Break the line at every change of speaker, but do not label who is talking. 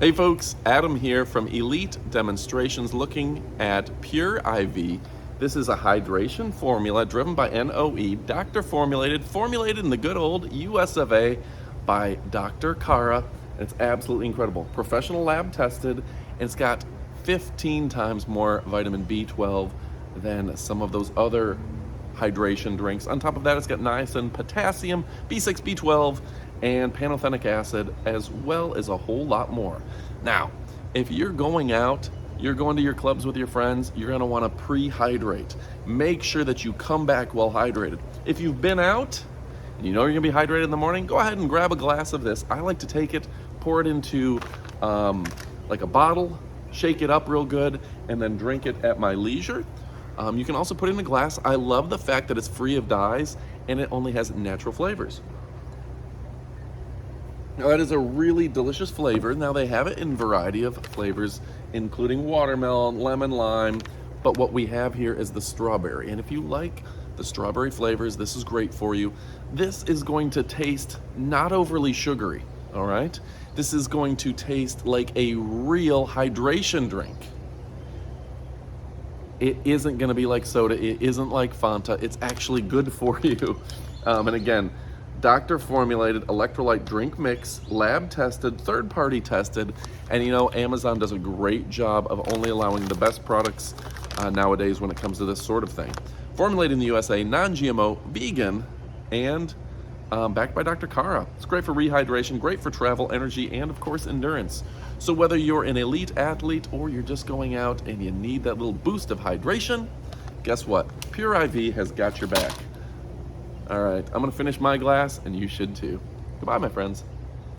Hey folks, Adam here from Elite Demonstrations looking at Pure IV. This is a hydration formula driven by NOE, doctor formulated in the good old US of A by Dr. Kara. It's absolutely incredible. Professional lab tested, and it's got 15 times more vitamin B12 than some of those other hydration drinks. On top of that, it's got niacin, potassium, B6, B12, and pantothenic acid, as well as a whole lot more. Now, if you're going out, you're going to your clubs with your friends, you're gonna wanna pre-hydrate. Make sure that you come back well hydrated. If you've been out and you know you're gonna be hydrated in the morning, go ahead and grab a glass of this. I like to take it, pour it into like a bottle, shake it up real good, and then drink it at my leisure. You can also put it in a glass. I love the fact that it's free of dyes and it only has natural flavors. Now that is a really delicious flavor. Now they have it in a variety of flavors, including watermelon, lemon, lime, but what we have here is the strawberry. And if you like the strawberry flavors, this is great for you. This is going to taste not overly sugary, all right? This is going to taste like a real hydration drink. It isn't gonna be like soda, it isn't like Fanta, it's actually good for you. And again, doctor formulated electrolyte drink mix, lab tested, third party tested, and you know, Amazon does a great job of only allowing the best products nowadays when it comes to this sort of thing. Formulated in the USA, non-GMO, vegan, and backed by Dr. Kara. It's great for rehydration, great for travel, energy, and of course endurance. So whether you're an elite athlete or you're just going out and you need that little boost of hydration, guess what? Pure IV has got your back. All right, I'm gonna finish my glass and you should too. Goodbye, my friends.